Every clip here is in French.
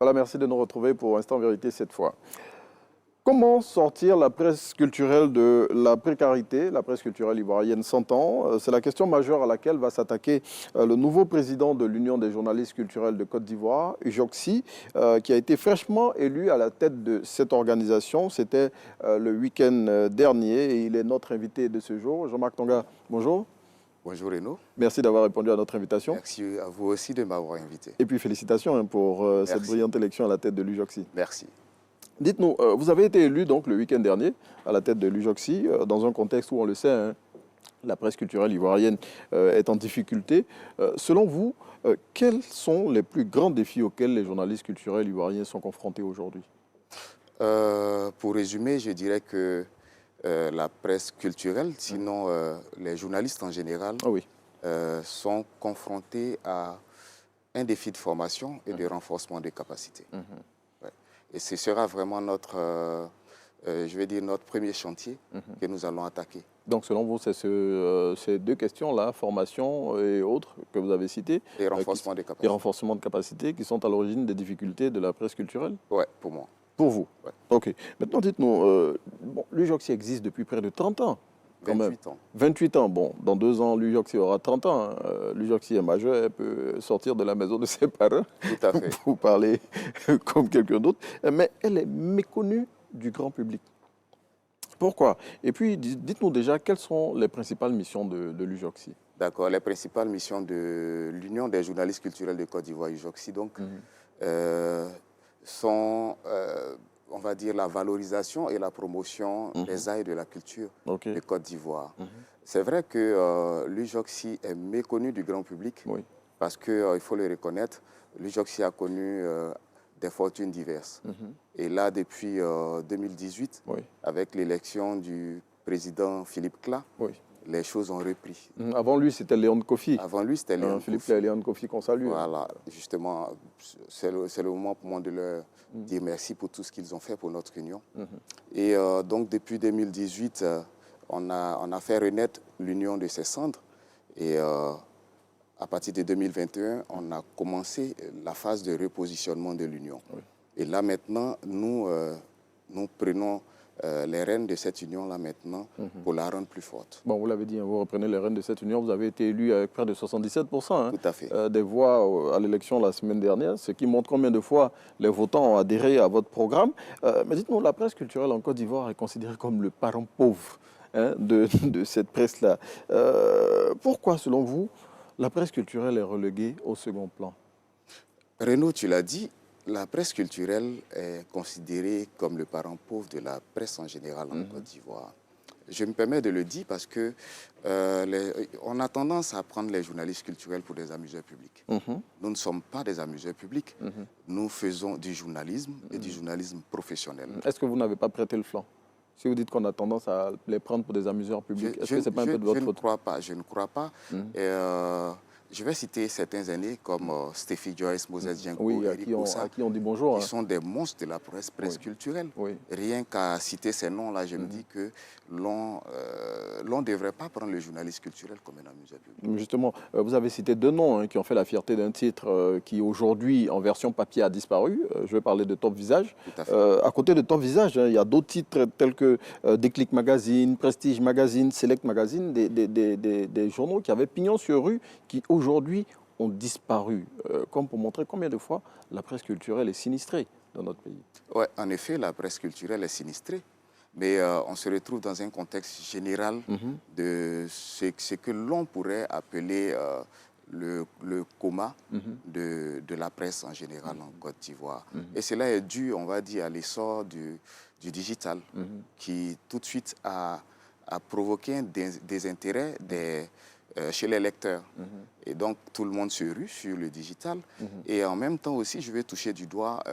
Voilà, merci de nous retrouver pour Instant Vérité cette fois. Comment sortir la presse culturelle de la précarité? La presse culturelle ivoirienne s'entend. C'est la question majeure à laquelle va s'attaquer le nouveau président de l'Union des journalistes culturels de Côte d'Ivoire, Ujoxi, qui a été fraîchement élu à la tête de cette organisation. C'était le week-end dernier et il est notre invité de ce jour. Jean-Marc Tonga, bonjour. Bonjour Renaud. Merci d'avoir répondu à notre invitation. Merci à vous aussi de m'avoir invité. Et puis félicitations pour cette brillante élection à la tête de l'Ujoxi. Merci. Dites-nous, vous avez été élu donc le week-end dernier à la tête de l'Ujoxi, dans un contexte où on le sait, hein, la presse culturelle ivoirienne est en difficulté. Selon vous, quels sont les plus grands défis auxquels les journalistes culturels ivoiriens sont confrontés aujourd'hui? Pour résumer, je dirais que la presse culturelle, sinon les journalistes en général, sont confrontés à un défi de formation et de renforcement des capacités. Et ce sera vraiment notre, je vais dire, notre premier chantier que nous allons attaquer. Donc, selon vous, c'est ces deux questions-là, formation et autres, que vous avez citées. Et renforcement des capacités. Et renforcement de capacités qui sont à l'origine des difficultés de la presse culturelle? Oui, pour moi. Pour vous? Ouais. OK. Maintenant, dites-nous, l'Ujoxi existe depuis près de 30 ans. 28 ans. 28 ans. Bon, dans 2 ans, l'Ujoxi aura 30 ans. L'Ujoxi est majeur, elle peut sortir de la maison de ses parents. Tout à fait. Pour parler comme quelqu'un d'autre. Mais elle est méconnue du grand public. Pourquoi? Et puis, dites-nous déjà, quelles sont les principales missions de l'Ujoxi? D'accord. Les principales missions de l'Union des journalistes culturels de Côte d'Ivoire, Ujoxi, donc, sont, on va dire, la valorisation et la promotion des arts et de la culture de Côte d'Ivoire. C'est vrai que l'Ujoxi est méconnu du grand public, parce qu'il faut le reconnaître, l'Ujoxi a connu des fortunes diverses. Et là, depuis 2018, avec l'élection du président Philippe Kla, les choses ont repris. Avant lui, c'était Léon Kofi. Avant lui, c'était Léon Philippe Kofi. Léon Kofi qu'on salue. Voilà, justement, c'est le moment pour moi de leur dire merci pour tout ce qu'ils ont fait pour notre union. Et donc, depuis 2018, on a fait renaître l'union de ses cendres. Et à partir de 2021, on a commencé la phase de repositionnement de l'union. Et là, maintenant, nous prenons les rênes de cette union-là maintenant pour la rendre plus forte. Bon, vous l'avez dit, hein, vous reprenez les rênes de cette union. Vous avez été élu avec près de 77% Tout à fait. des voix à l'élection la semaine dernière, ce qui montre combien de fois les votants ont adhéré à votre programme. Mais dites-nous, la presse culturelle en Côte d'Ivoire est considérée comme le parent pauvre de cette presse-là. Pourquoi, selon vous, la presse culturelle est reléguée au second plan? Renaud, tu l'as dit, la presse culturelle est considérée comme le parent pauvre de la presse en général en Côte d'Ivoire. Je me permets de le dire parce que on a tendance à prendre les journalistes culturels pour des amuseurs publics. Nous ne sommes pas des amuseurs publics. Nous faisons du journalisme et du journalisme professionnel. Est-ce que vous n'avez pas prêté le flanc? Si vous dites qu'on a tendance à les prendre pour des amuseurs publics, est-ce que ce n'est pas un peu de votre faute? Je ne crois pas. Je vais citer certains aînés comme Steffi Joyce, Moses Djenko, Eric Boussa, à qui on dit bonjour. Ils sont des monstres de la presse culturelle. Rien qu'à citer ces noms-là, je me dis que l'on ne devrait pas prendre le journaliste culturel comme un amuseur public. Justement, vous avez cité 2 noms qui ont fait la fierté d'un titre qui aujourd'hui, en version papier, a disparu. Je vais parler de Top Visage. À côté de Top Visage, il y a d'autres titres tels que Déclic Magazine, Prestige Magazine, Select Magazine, des journaux qui avaient pignon sur rue, qui aujourd'hui ont disparu, comme pour montrer combien de fois la presse culturelle est sinistrée dans notre pays. Oui, en effet, la presse culturelle est sinistrée, mais on se retrouve dans un contexte général de ce que l'on pourrait appeler le coma de la presse en général en Côte d'Ivoire. Et cela est dû, on va dire, à l'essor du digital qui tout de suite a provoqué un désintérêt chez les lecteurs. Et donc, tout le monde se rue sur le digital. Et en même temps aussi, je vais toucher du doigt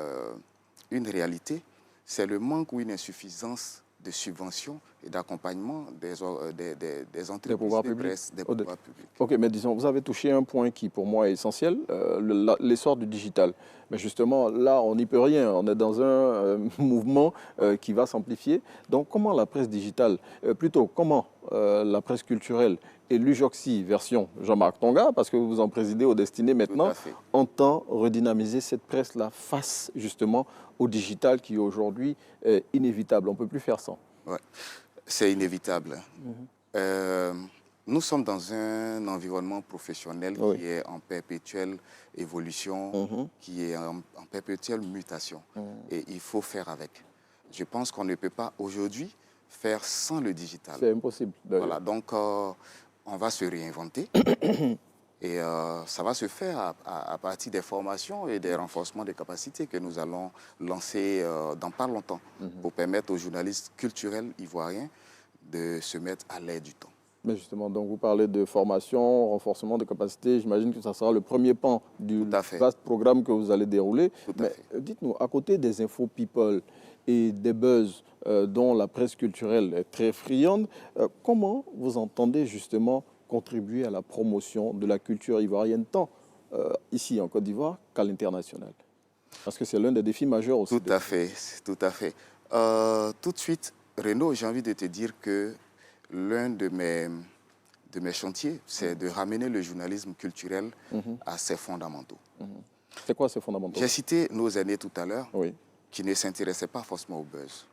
une réalité, c'est le manque ou une insuffisance de subventions et d'accompagnement des entreprises Des pouvoirs de publics. presse, des pouvoirs publics. Ok, mais disons, vous avez touché un point qui pour moi est essentiel, l'essor du digital. Mais justement, là, on n'y peut rien. On est dans un mouvement qui va s'amplifier. Donc, comment la presse digitale, plutôt, comment la presse culturelle et l'UJOXI, version Jean-Marc Tonga, parce que vous en présidez au Destiné maintenant, entend redynamiser cette presse-là face justement au digital qui aujourd'hui est inévitable. On ne peut plus faire sans. Ouais, c'est inévitable. Nous sommes dans un environnement professionnel qui est en perpétuelle évolution, qui est en perpétuelle mutation. Et il faut faire avec. Je pense qu'on ne peut pas aujourd'hui faire sans le digital. C'est impossible. Voilà, donc on va se réinventer. Et ça va se faire à partir des formations et des renforcements des capacités que nous allons lancer dans pas longtemps pour permettre aux journalistes culturels ivoiriens de se mettre à l'aide du temps. Mais justement, donc vous parlez de formation, renforcement de capacités. J'imagine que ça sera le premier pan du vaste programme que vous allez dérouler. Mais dites-nous, à côté des infos people et des buzz dont la presse culturelle est très friande, comment vous entendez justement contribuer à la promotion de la culture ivoirienne, tant ici en Côte d'Ivoire qu'à l'international? Parce que c'est l'un des défis majeurs aussi. Tout à fait, tout à fait. Tout de suite, Renaud, j'ai envie de te dire que l'un de mes chantiers, c'est de ramener le journalisme culturel à ses fondamentaux. C'est quoi ces fondamentaux? J'ai cité nos aînés tout à l'heure, qui ne s'intéressaient pas forcément au buzz,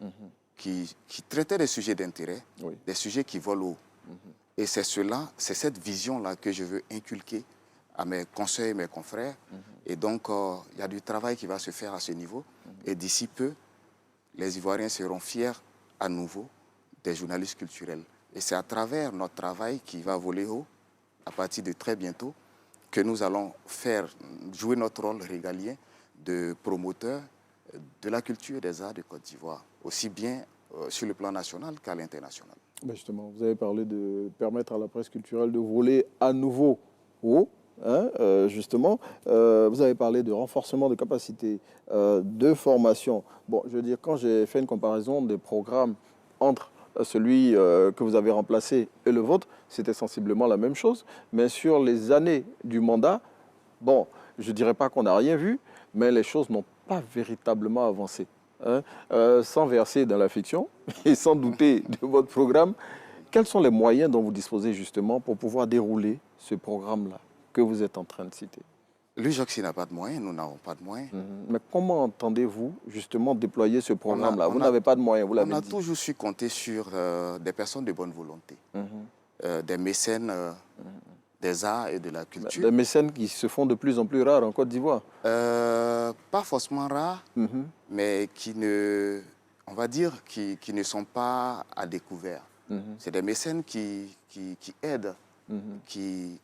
qui traitaient des sujets d'intérêt, des sujets qui volent haut. Et c'est cette vision-là que je veux inculquer à mes conseils et mes confrères. Et donc, il y a du travail qui va se faire à ce niveau. Et d'ici peu, les Ivoiriens seront fiers à nouveau des journalistes culturels. Et c'est à travers notre travail qui va voler haut, à partir de très bientôt, que nous allons jouer notre rôle régalien de promoteur de la culture et des arts de Côte d'Ivoire, aussi bien sur le plan national qu'à l'international. Ben justement, vous avez parlé de permettre à la presse culturelle de voler à nouveau haut. Justement, vous avez parlé de renforcement de capacités, de formation. Bon, je veux dire, quand j'ai fait une comparaison des programmes entre celui que vous avez remplacé et le vôtre, c'était sensiblement la même chose. Mais sur les années du mandat, bon, je ne dirais pas qu'on n'a rien vu, mais les choses n'ont pas véritablement avancé. Sans verser dans la fiction et sans douter de votre programme, quels sont les moyens dont vous disposez justement pour pouvoir dérouler ce programme-là que vous êtes en train de citer? L'UJOXI n'a pas de moyens, nous n'avons pas de moyens. Mais comment entendez-vous justement déployer ce programme-là? Vous n'avez pas de moyens, vous l'avez dit. On a toujours su compter sur des personnes de bonne volonté, des mécènes des arts et de la culture. Des mécènes qui se font de plus en plus rares en Côte d'Ivoire? Pas forcément rares, mais qui ne sont pas à découvert. C'est des mécènes qui aident, qui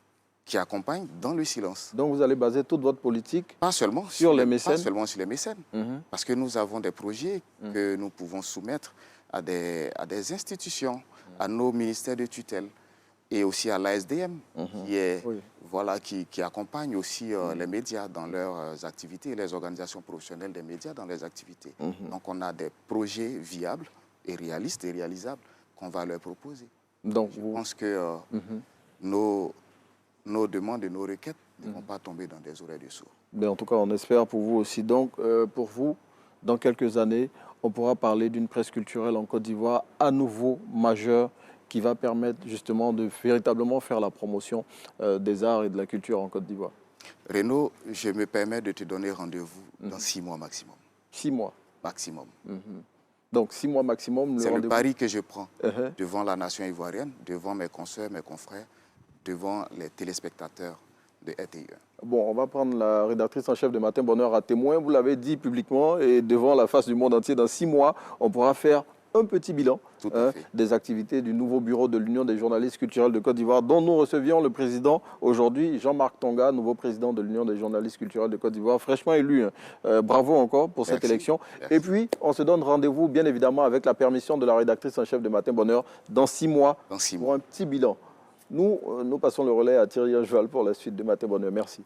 accompagnent dans le silence. Donc vous allez baser toute votre politique pas seulement sur les mécènes? Pas seulement sur les mécènes, parce que nous avons des projets que nous pouvons soumettre à des institutions, à nos ministères de tutelle, et aussi à l'ASDM, qui accompagne aussi les médias dans leurs activités, les organisations professionnelles des médias dans leurs activités. Donc on a des projets viables et réalistes et réalisables qu'on va leur proposer. Donc je pense que nos demandes et nos requêtes ne vont pas tomber dans des oreilles de sourds. Mais en tout cas, on espère pour vous aussi. Donc, pour vous, dans quelques années, on pourra parler d'une presse culturelle en Côte d'Ivoire à nouveau majeure, qui va permettre justement de véritablement faire la promotion des arts et de la culture en Côte d'Ivoire. Renaud, je me permets de te donner rendez-vous dans 6 mois maximum. 6 mois? Maximum. Donc 6 mois maximum. C'est le pari que je prends devant la nation ivoirienne, devant mes consoeurs, mes confrères, devant les téléspectateurs de RTI1. Bon, on va prendre la rédactrice en chef de Matin Bonheur à témoin. Vous l'avez dit publiquement et devant la face du monde entier, dans 6 mois, on pourra faire un petit bilan des activités du nouveau bureau de l'Union des journalistes culturels de Côte d'Ivoire, dont nous recevions le président aujourd'hui, Jean-Marc Tonga, nouveau président de l'Union des journalistes culturels de Côte d'Ivoire, fraîchement élu. Bravo encore pour cette élection. Merci. Et puis, on se donne rendez-vous, bien évidemment, avec la permission de la rédactrice en chef de Matin Bonheur, dans 6 mois, pour un petit bilan. Nous passons le relais à Thierry Angeval pour la suite de Matin Bonheur. Merci.